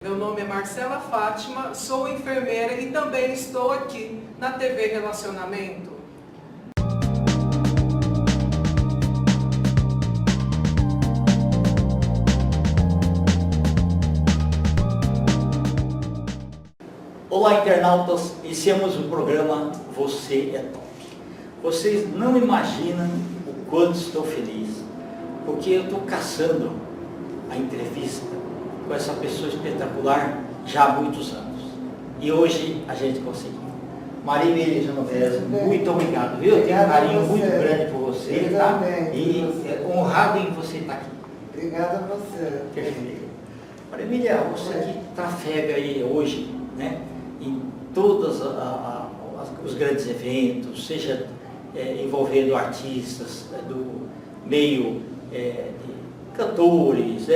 Meu nome é Marcela Fátima, sou enfermeira e também estou aqui na TV Relacionamento. Olá, internautas, iniciamos o programa Você é Top. Vocês não imaginam o quanto estou feliz, porque eu estou caçando a entrevista com essa pessoa espetacular já há muitos anos. E hoje a gente conseguiu. Marília Genovese, muito obrigado, viu? Eu tenho um carinho muito grande por você, tá? E honrado em você estar aqui. Obrigada a você. Perfeito. Marília, você que trafega aí hoje, né? Em todos os grandes eventos, seja envolvendo artistas do meio de cantores,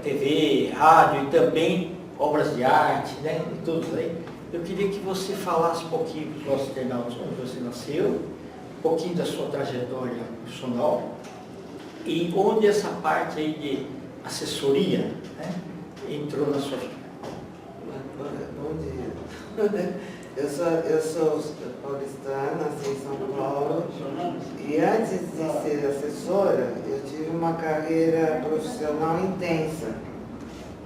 TV, rádio e também obras de arte, né, e tudo aí. Eu queria que você falasse um pouquinho para os nossos internautas onde você nasceu, um pouquinho da sua trajetória profissional e onde essa parte aí de assessoria, né, entrou na sua vida. Bom dia. Eu sou paulistana, nasci em São Paulo, e antes de ser assessora, eu tive uma carreira profissional intensa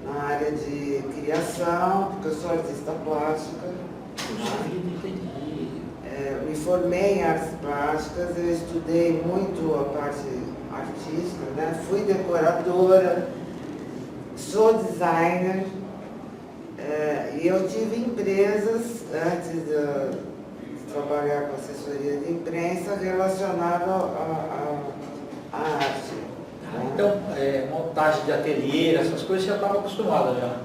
na área de criação, porque eu sou artista plástica. Me formei em artes plásticas, eu estudei muito a parte artística, né? Fui decoradora, sou designer. E eu tive empresas, antes de trabalhar com assessoria de imprensa, relacionada à arte. Então, montagem de ateliê, essas coisas você já estava acostumada já?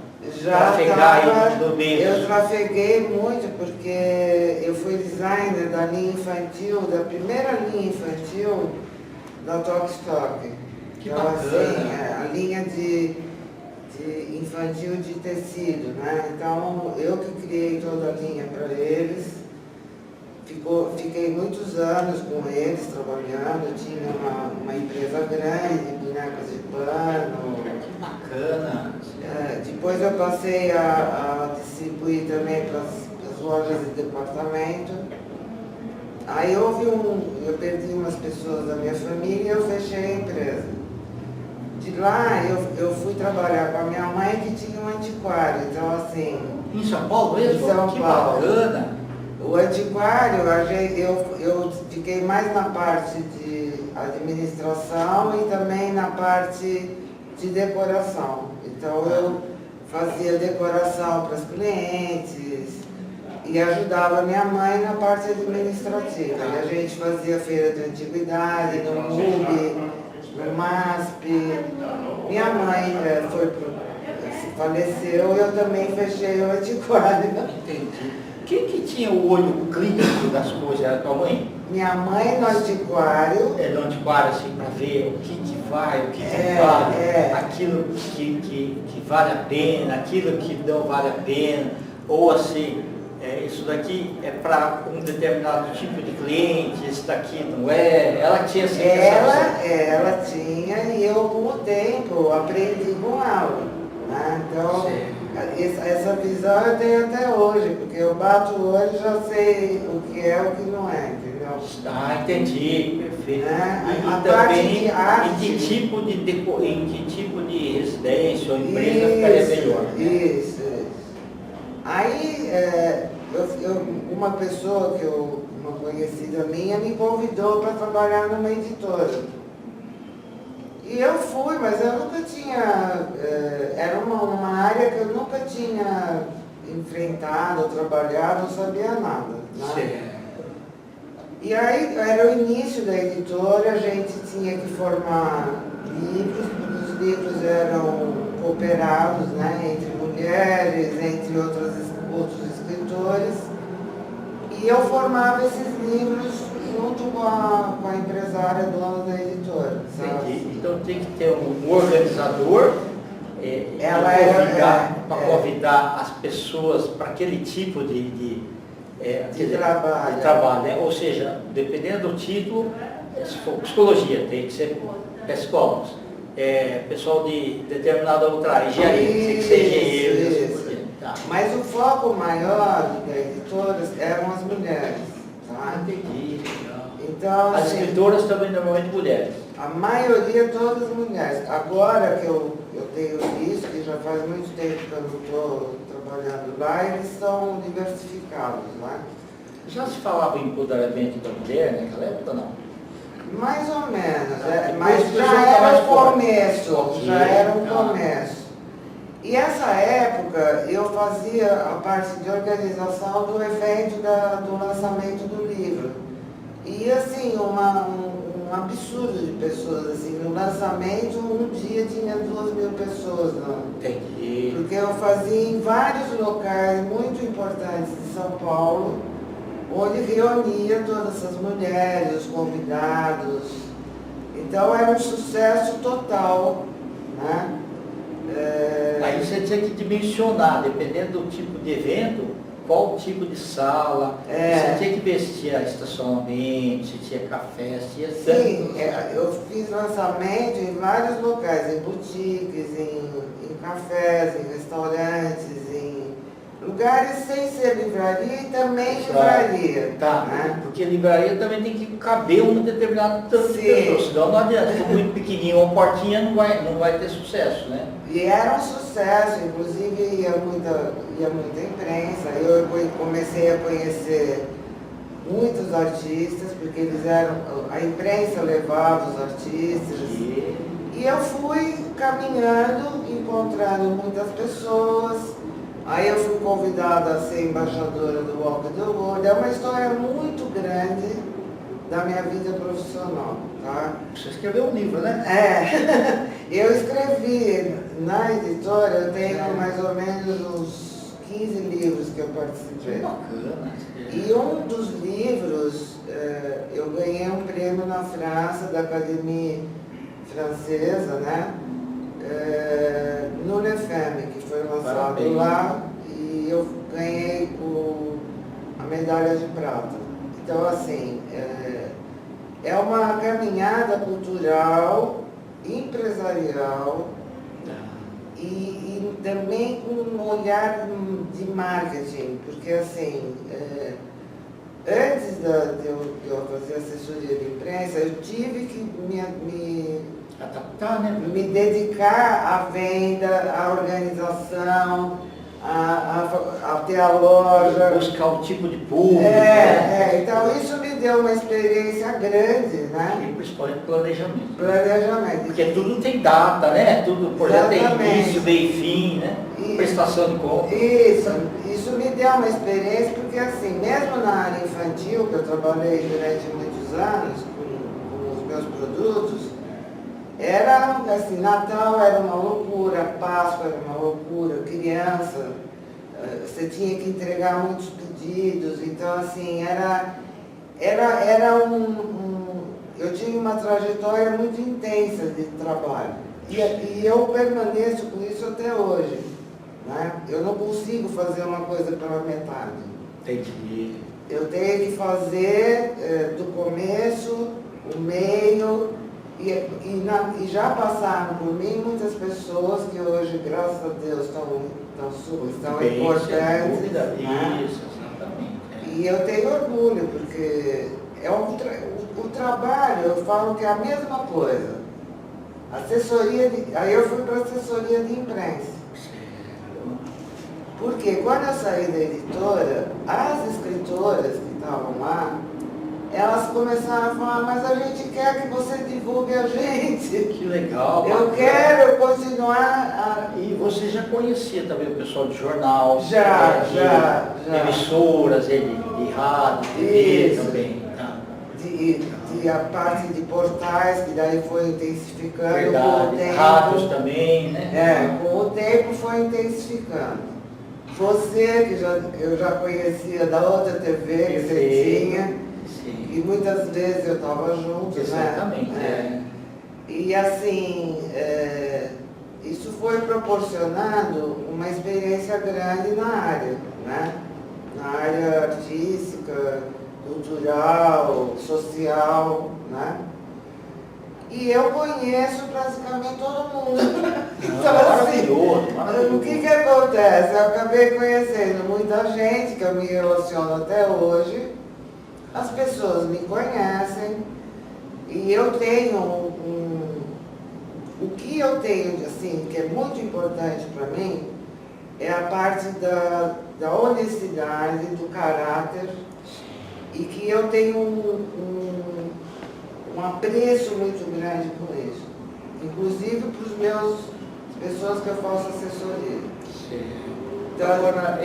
Eu trafeguei muito porque eu fui designer da linha infantil, da primeira linha infantil da Tok Stock. Que então, bacana! Assim, a linha de infantil de tecido, né? Então, eu que criei toda a linha para eles. Fiquei muitos anos com eles trabalhando, tinha uma empresa grande, de bonecas de pano. Que bacana! Depois eu passei a distribuir também para as lojas de departamento. Aí eu perdi umas pessoas da minha família e eu fechei a empresa. De lá eu fui trabalhar com a minha mãe que tinha um antiquário, então assim... Em São Paulo mesmo? Em São que Paulo. Bacana! O antiquário, eu fiquei mais na parte de administração e também na parte de decoração. Então eu fazia decoração para os clientes e ajudava minha mãe na parte administrativa. E a gente fazia feira de antiguidade, no MUB, no MASP. Minha mãe faleceu e eu também fechei o antiquário. Entendi. Quem que tinha o olho clínico das coisas? Era a tua mãe? Minha mãe no antiquário. No antiquário, assim, para ver o que vai, o que vale, aquilo que vale a pena, aquilo que não vale a pena, ou assim, isso daqui é para um determinado tipo de cliente, esse daqui não é. Ela tinha essa ela tinha, e eu com o tempo aprendi com ela. Né? Então, essa visão eu tenho até hoje, porque eu bato o olho e já sei o que é e o que não é, entendeu? Ah, entendi, perfeito. A E parte também de arte, em que tipo de residência ou empresa ficaria melhor. Né? Isso. Aí, uma pessoa uma conhecida minha, me convidou para trabalhar numa editora. E eu fui, mas eu nunca tinha... era uma área que eu nunca tinha enfrentado, trabalhado, não sabia nada. Né? E aí, era o início da editora, a gente tinha que formar livros, porque os livros eram cooperados, né, entre mulheres, entre outros escritores. E eu formava esses livros junto com a empresária dona da editora. Entendi. Então tem que ter um organizador para convidar as pessoas para aquele tipo de trabalho, né? Ou seja, dependendo do título, se for psicologia, tem que ser psicólogos. pessoal de determinada outra engenharia, tem que ser engenheiro. e assim por diante. Tá. Mas o foco maior da editora eram as mulheres. Tá? Entendi, legal. Então, As assim, escritoras também normalmente mulheres. a maioria todas mulheres. Agora que eu tenho visto, que já faz muito tempo que eu não estou trabalhando lá, eles são diversificados, né? Já se falava em empoderamento da mulher naquela época ou não? Mais ou menos, Depois mas começou a já ficar era mais o forte. começo, Ok. já era o Ah. começo. E essa época eu fazia a parte de organização do evento do lançamento do livro. E assim, um absurdo de pessoas, assim, no lançamento um dia tinha 2.000 pessoas, não. Entendi. Porque eu fazia em vários locais muito importantes de São Paulo, onde reunia todas essas mulheres, os convidados. Então era um sucesso total, né? Aí você tinha que dimensionar, dependendo do tipo de evento, qual tipo de sala. Você tinha que ver se tinha estacionamento, se tinha café, se tinha... Sim, eu fiz lançamento em vários locais, em boutiques, em cafés, em restaurantes, em lugares sem ser livraria e também livraria. Tá, Né? porque livraria também tem que caber um determinado tanto de Sim. pessoas, senão não adianta, se for muito pequenininho, uma portinha não vai ter sucesso, né? E era um sucesso, inclusive ia muita imprensa. Eu comecei a conhecer muitos artistas, porque a imprensa levava os artistas. E eu fui caminhando, encontrando muitas pessoas. Aí eu fui convidada a ser embaixadora do Walk the World. É uma história muito grande da minha vida profissional, tá? Você escreveu um livro, né? Eu escrevi na editora, eu tenho mais ou menos uns 15 livros que eu participei. Que bacana. E um dos livros, eu ganhei um prêmio na França, da Academia Francesa, né? No Lefemme, que foi lançado Parabéns. lá, e eu ganhei a medalha de prata. Então, assim, é uma caminhada cultural, empresarial e também com um olhar de marketing, porque, assim, antes de eu fazer assessoria de imprensa, eu tive que Adaptar, né? me dedicar à venda, à organização, a ter a loja. Buscar um tipo de público. Né? Então isso me deu uma experiência grande, né? E principalmente planejamento. Planejamento. Porque tudo tem data, né? Tudo, o projeto tem Exatamente. início, meio e fim, né? E- Prestação de conta. Isso me deu uma experiência, porque assim, mesmo na área infantil, que eu trabalhei durante muitos anos com os meus produtos, era assim, Natal era uma loucura, Páscoa era uma loucura, criança, você tinha que entregar muitos pedidos, então assim, eu tinha uma trajetória muito intensa de trabalho. E eu permaneço com isso até hoje. Né? Eu não consigo fazer uma coisa pela metade. Entendi. Eu tenho que fazer do começo, o meio, e já passaram por mim muitas pessoas que hoje, graças a Deus, estão Bem, importantes. sem dúvida. Né? Isso, exatamente. E eu tenho orgulho, porque o trabalho, eu falo que é a mesma coisa. Aí eu fui para assessoria de imprensa. Porque quando eu saí da editora, as escritoras que estavam lá, elas começaram a falar, mas a gente quer que você divulgue a gente. Que legal. Eu bacana. quero continuar E você já conhecia também o pessoal de jornal? Já. Emissoras, de rádio, TV Isso. também. Tá? de a parte de portais, que daí foi intensificando com o Verdade. tempo. Rádios também, né? Com o tempo foi intensificando. Você, que eu já conhecia da outra TV que você Perfeito. tinha, Sim. e muitas vezes eu estava junto, Exatamente. né? E assim, isso foi proporcionando uma experiência grande na área, né? Na área artística, cultural, social, né? E eu conheço praticamente todo mundo. Então, Maravilhoso, assim, maravilhoso. o que acontece? Eu acabei conhecendo muita gente que eu me relaciono até hoje. As pessoas me conhecem e eu tenho o que eu tenho, assim, que é muito importante para mim, é a parte da honestidade, do caráter, e que eu tenho um apreço muito grande por isso. Inclusive para os meus pessoas que eu faço assessoria. Então, agora,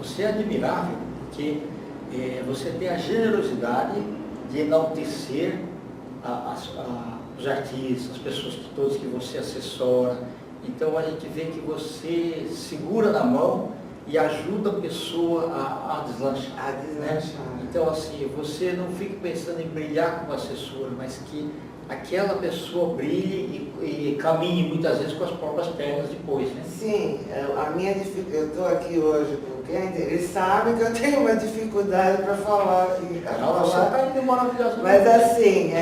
você é admirável, porque você tem a generosidade de enaltecer os artistas, as pessoas todas que você assessora. Então a gente vê que você segura na mão e ajuda a pessoa a deslanchar. Né? Então assim, você não fica pensando em brilhar como assessor, mas que aquela pessoa brilhe e caminhe muitas vezes com as próprias pernas depois. Né? Sim, a minha dificuldade, eu estou aqui hoje porque eles sabem que eu tenho uma dificuldade para falar. Você está indo maravilhosamente. Mas assim,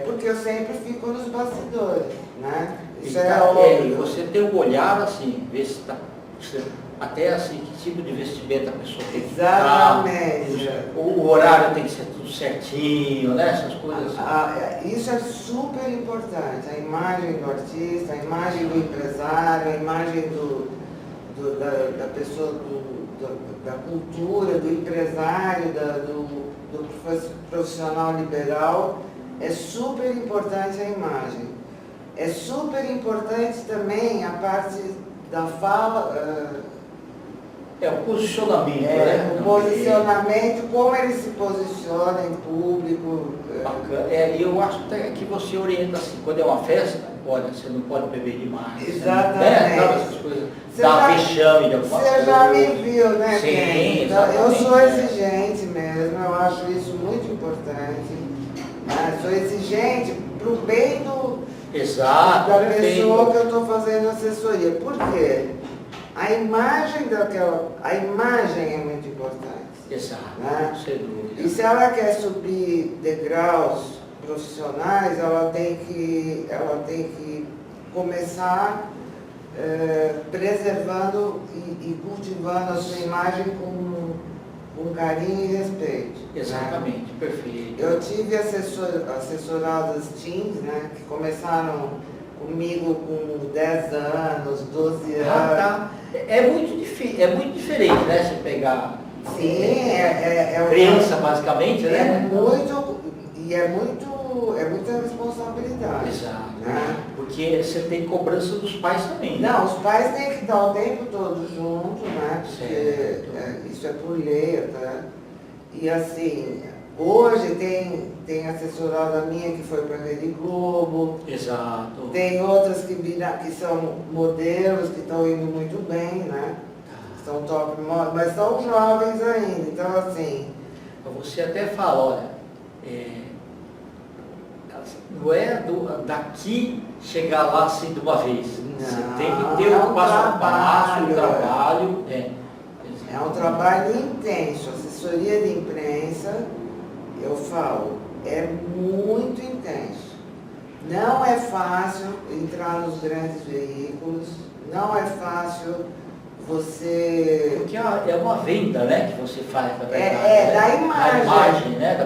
porque eu sempre fico nos bastidores, né? Isso é óbvio. Você tem um olhar assim, ver se está. Até assim, que tipo de vestimenta a pessoa tem que Exatamente. O horário tem que ser tudo certinho, né? Essas coisas. Isso é super importante. A imagem do artista, a imagem do empresário, a imagem da pessoa da cultura, do empresário, do profissional liberal. É super importante a imagem. É super importante também a parte da fala. O posicionamento, né? O posicionamento, como ele se posiciona em público. Bacana. Eu acho até que você orienta assim, quando é uma festa, olha, você não pode beber demais. Exatamente. Né? Essas coisas. Dá vexame de alguma coisa. Você já me viu, né? Sim, então, eu exatamente. sou exigente mesmo, eu acho isso muito importante. Né? Sou exigente para o bem Exato, da perfeito. pessoa que eu estou fazendo assessoria. Por quê? A imagem é muito importante. Exato, Né? sem dúvida. E se ela quer subir degraus profissionais, ela tem que começar preservando e cultivando a sua imagem com carinho e respeito. Exatamente, Né? perfeito. Eu tive assessoradas teens, né, que começaram comigo com 10 anos, 12 anos. Tá. É muito diferente, né? Você pegar Sim, criança, basicamente, né? É muita responsabilidade. Exato. Né? Porque você tem cobrança dos pais também. Né? Não, os pais têm que estar o tempo todo junto, né? Porque isso é por lei, tá? E assim, hoje tem assessorada minha que foi para a Rede Globo. Exato. Tem outras que são modelos que estão indo muito bem, né? São top models, mas são jovens ainda. Então assim. Você até fala, olha, não é daqui chegar lá assim de uma vez. Você tem que ter um passo a passo, um trabalho. É um trabalho intenso. Assessoria de imprensa, eu falo, é muito intenso. Não é fácil entrar nos grandes veículos, não é fácil você... Porque é uma venda, né, que você faz, na verdade. Da imagem. Da imagem, né, da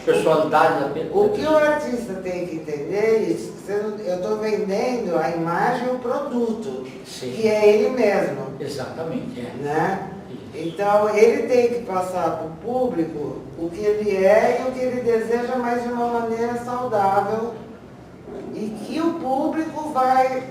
personalidade da pessoa. O que o artista tem que entender é isso. Eu estou vendendo a imagem e o produto, Sim. Que é ele mesmo. Exatamente, Né? Então, ele tem que passar para o público o que ele é e o que ele deseja, mas de uma maneira saudável e que o público vai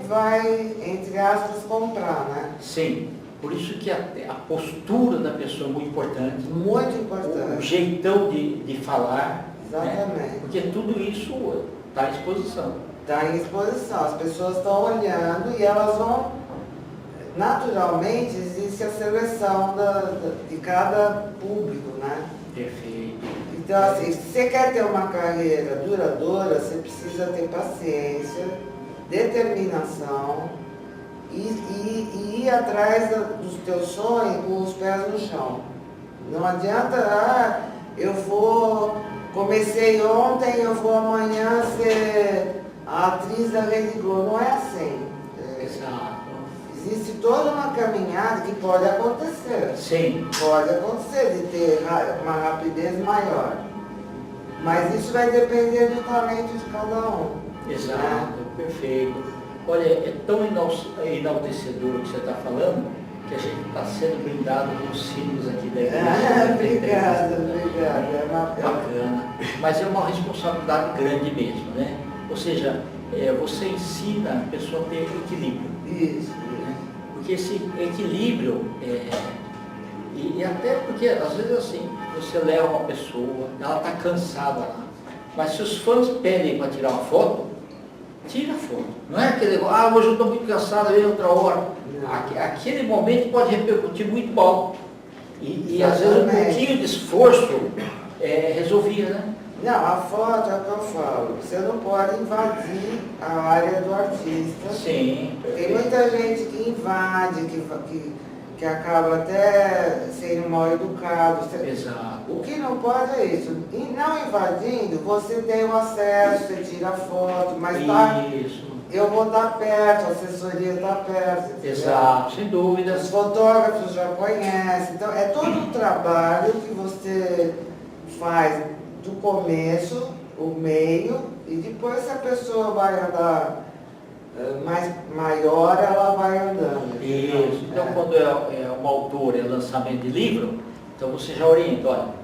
entre aspas, comprar, né? Sim, por isso que a postura da pessoa é muito importante. Muito importante. O jeitão de falar. Exatamente. Né? Porque tudo isso está à exposição. Está em exposição, as pessoas estão olhando e elas vão... Naturalmente, existe a seleção de cada público, né? Perfeito. Então, assim, se você quer ter uma carreira duradoura, você precisa ter paciência, determinação e ir atrás dos teus sonhos com os pés no chão. Não adianta, eu vou comecei ontem, eu vou amanhã ser a atriz da Rede Globo. Não é assim. Exato. Existe toda uma caminhada que pode acontecer. Sim. Pode acontecer de ter uma rapidez maior. Mas isso vai depender do talento de cada um. Exato, perfeito. Olha, é tão enaltecedor o que você está falando, que a gente está sendo brindado com os símbolos aqui da igreja. Obrigada, obrigada. É Bacana. Mas é uma responsabilidade grande mesmo, né? Ou seja, você ensina a pessoa a ter equilíbrio. Isso. Né? Porque esse equilíbrio, e até porque às vezes assim, você leva uma pessoa, ela está cansada lá, mas se os fãs pedem para tirar uma foto, tira a foto. Não é aquele negócio, hoje eu estou muito cansado, vem outra hora. Aquele momento pode repercutir muito mal. E às vezes um pouquinho de esforço resolvia, né? Não, a foto é o que eu falo. Você não pode invadir a área do artista. Sim. Tem muita gente que invade, que acaba até sendo mal educado. Exato. O que não pode é isso. E não invadindo, você tem o acesso, você tira a foto, mas tá, Isso. eu vou estar perto, a assessoria está perto. Entendeu? Exato, sem dúvidas. Os fotógrafos já conhecem. Então, é todo um trabalho que você faz do começo, o meio, e depois se a pessoa vai andar maior, ela vai andando. Isso. Então, quando é uma autora, é lançamento de livro, então você já orienta, olha,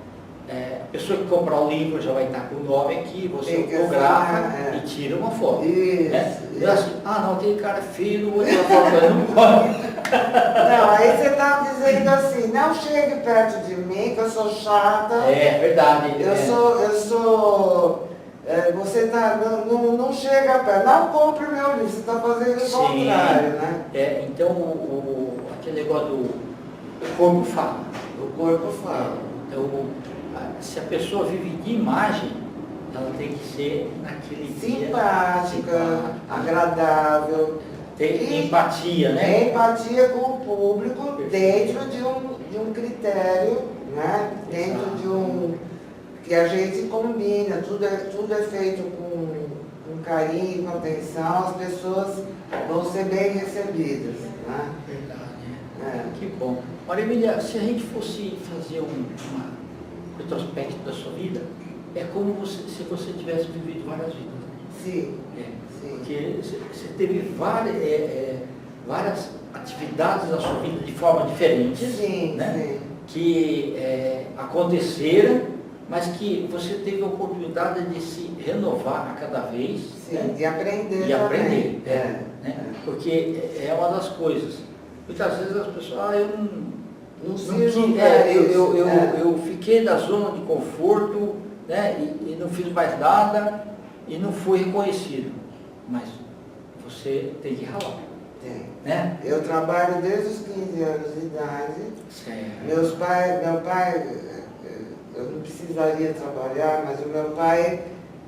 a pessoa que comprar o livro já vai estar com o nome aqui, você fotografa e tira uma foto. Isso. Né? Eu assim, não, aquele cara é feio, não vou tirar foto, não pode. Não, aí você está dizendo assim, não chegue perto de mim, que eu sou chata. É verdade. Você não chega perto, não compre o meu livro, você está fazendo o contrário, né? Então, aquele negócio do corpo fala. O corpo fala. Então, se a pessoa vive de imagem, ela tem que ser naquele simpática, agradável. Tem empatia, né? Empatia com o público dentro de um critério, né? Dentro de um... que a gente combina, tudo é feito com carinho, com atenção, as pessoas vão ser bem recebidas. Né? Verdade. Que bom. Olha, Emília, se a gente fosse fazer um retrospecto da sua vida, é como se você tivesse vivido várias vidas. Sim. Sim. Porque você teve várias atividades na sua vida de forma diferente. Sim, né? sim. Que aconteceram, mas que você teve a oportunidade de se renovar a cada vez. Sim, né? de aprender. E aprender. Né? Porque é uma das coisas. Muitas vezes as pessoas, eu fiquei na zona de conforto, né? E não fiz mais nada e não fui reconhecido. Mas você tem que ralar. Tem. Né? Eu trabalho desde os 15 anos de idade. Certo. Meu pai, eu não precisaria trabalhar, mas o meu pai,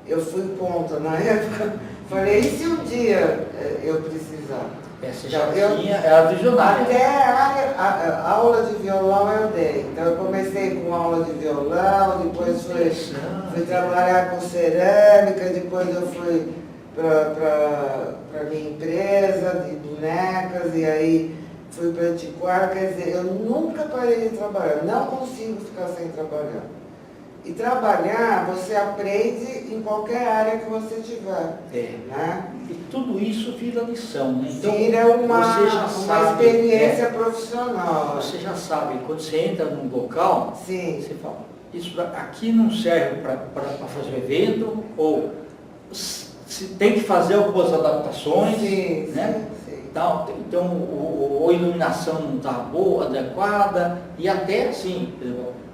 eu fui ponta na época. Falei, e se um dia eu precisar? Você já era visionária. Até a aula de violão eu dei. Então eu comecei com aula de violão, depois fui trabalhar com cerâmica, depois eu fui para minha empresa de bonecas, e aí fui para antiquário. Quer dizer, eu nunca parei de trabalhar, não consigo ficar sem trabalhar. E trabalhar, você aprende em qualquer área que você tiver. Né? E tudo isso vira lição, né? Então, vira uma experiência profissional. Você já sabe, quando você entra num local, Sim. você fala, isso aqui não serve para fazer um evento, ou se tem que fazer algumas adaptações. Sim, né? sim. Então, a iluminação não está boa, adequada, e até assim,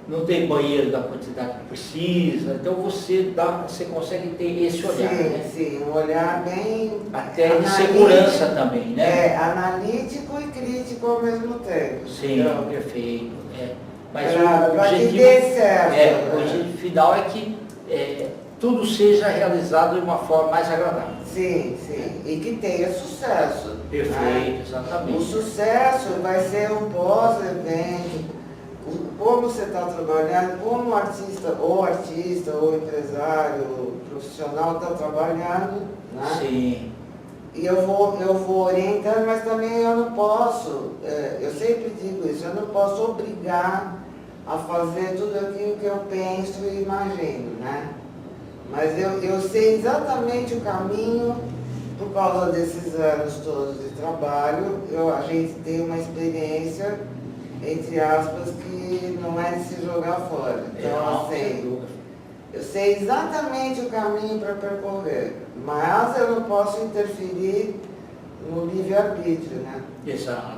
não tem banheiro da quantidade que precisa, então você consegue ter esse olhar. Sim, né? sim, um olhar bem... Até de segurança também, né? Analítico e crítico ao mesmo tempo. Sim, então, perfeito. Mas o objetivo, o objetivo final é que tudo seja realizado de uma forma mais agradável. Sim, sim, e que tenha sucesso. Perfeito, né? exatamente. O sucesso vai ser um pós-evento, como você está trabalhando, como o artista, ou empresário, profissional está trabalhando, né? Sim. E eu vou orientando, mas também eu não posso, eu sempre digo isso, eu não posso obrigar a fazer tudo aquilo que eu penso e imagino, né? Mas eu sei exatamente o caminho, por causa desses anos todos de trabalho, a gente tem uma experiência, entre aspas, que não é de se jogar fora. Então, assim, eu sei exatamente o caminho para percorrer, mas eu não posso interferir no livre-arbítrio, né? Exato.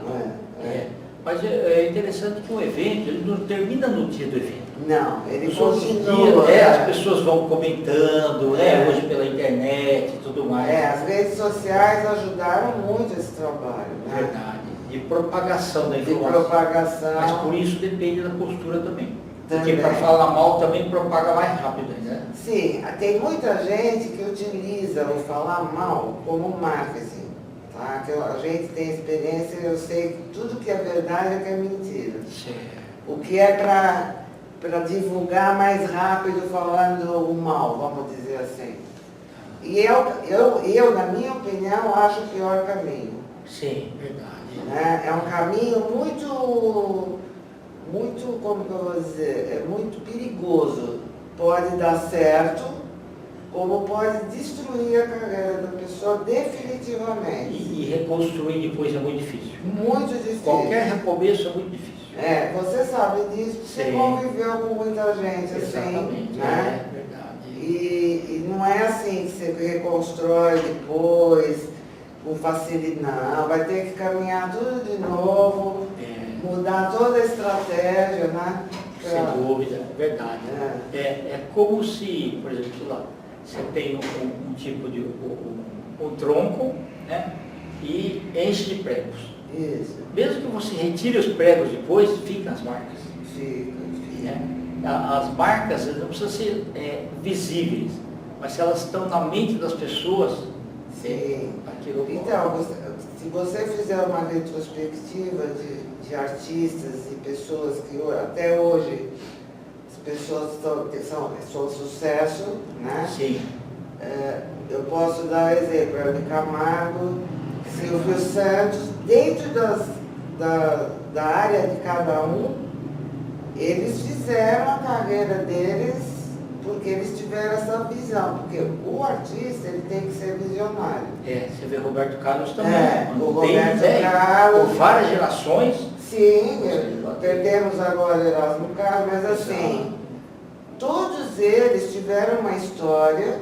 Mas é interessante que o evento, ele não termina no dia do evento. Não, ele Nos outros continua. dias, as pessoas vão comentando, hoje pela internet e tudo mais. As redes sociais ajudaram muito esse trabalho, né? Verdade. De propagação da De informação. propagação. Mas por isso depende da postura também. Porque Também. para falar mal também propaga mais rápido, né? Sim, tem muita gente que utiliza o falar mal como marketing, tá? Que a gente tem experiência, eu sei que tudo que é verdade é que é mentira. Certo. O que é para divulgar mais rápido falando o mal, vamos dizer assim. E eu, na minha opinião, acho o pior caminho. Sim, verdade. Né? É um caminho muito, como que eu vou dizer, é muito perigoso. Pode dar certo, como pode destruir a carreira da pessoa definitivamente. E reconstruir depois é muito difícil. Muito difícil. Qualquer recomeço é muito difícil. Você sabe disso, você Sim. Conviveu com muita gente Exatamente, assim, né? é verdade. E não é assim que você reconstrói depois, com facilidade, não. Vai ter que caminhar tudo de novo, mudar toda a estratégia, né? Sem dúvida, verdade. É como se, por exemplo, sei lá, você tem um tipo de um tronco, né? E enche de pregos. Isso. Mesmo que você retire os pregos depois, ficam as marcas. Fica. Né? As marcas não precisam ser visíveis, mas se elas estão na mente das pessoas, Sim. aquilo Então, se você fizer uma retrospectiva de artistas e pessoas que até hoje as pessoas são sucesso, né? Sim. Eu posso dar exemplo, Hebe Camargo, Silvio Santos, dentro da área de cada um, eles fizeram a carreira deles porque eles tiveram essa visão, porque o artista ele tem que ser visionário. Você vê Roberto Carlos também. O Roberto Carlos. Por várias gerações. Sim, perdemos agora Erasmo Carlos, mas assim, todos eles tiveram uma história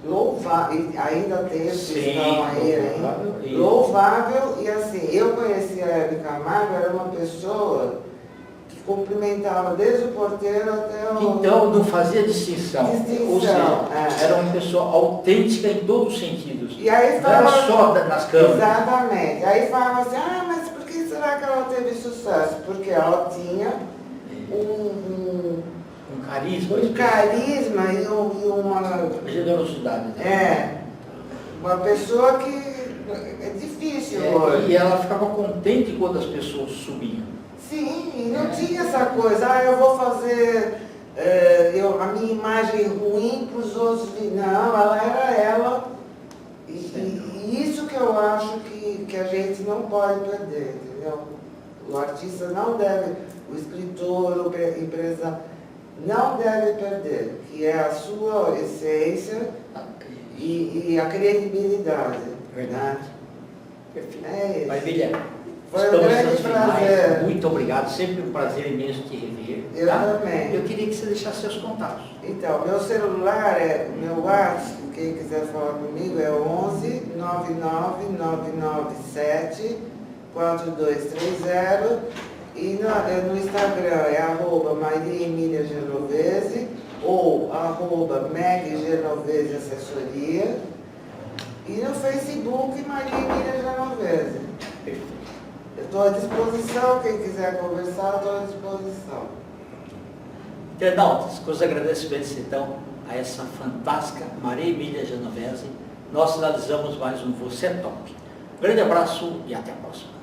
louvável, e ainda tem esse estão aí, louvável, e assim, eu conheci a Hebe Camargo, era uma pessoa que cumprimentava desde o porteiro até o... Então não fazia distinção. Ou seja, era uma pessoa autêntica em todos os sentidos. E aí não era só nas câmeras. Exatamente. Aí falava assim, mas por que será que ela teve sucesso? Porque ela tinha um carisma. Um carisma e uma... generosidade. Né? Uma pessoa que é difícil hoje. E ela ficava contente quando as pessoas subiam. Sim, e não tinha essa coisa, eu vou fazer a minha imagem ruim para os outros. Não, ela era ela. E isso que eu acho que a gente não pode perder, entendeu? O artista não deve, o escritor, o empresário, não deve perder, que é a sua essência e a credibilidade. Verdade. Perfeito. É isso. Maravilha. Foi um grande prazer. Muito obrigado, sempre um prazer imenso te rever. Eu também. Eu queria que você deixasse seus contatos. Então, meu celular meu WhatsApp, quem quiser falar comigo, é 11 99 997 4230 e no Instagram é @MariaEmiliaGenovese ou @MegGenovese Assessoria e no Facebook Maria Emília Genovese. Perfeito. Eu estou à disposição, quem quiser conversar, estou à disposição. Internautas, com os agradecimentos então a essa fantástica Maria Emília Genovese, nós finalizamos mais um Você é Top. Grande abraço e até a próxima.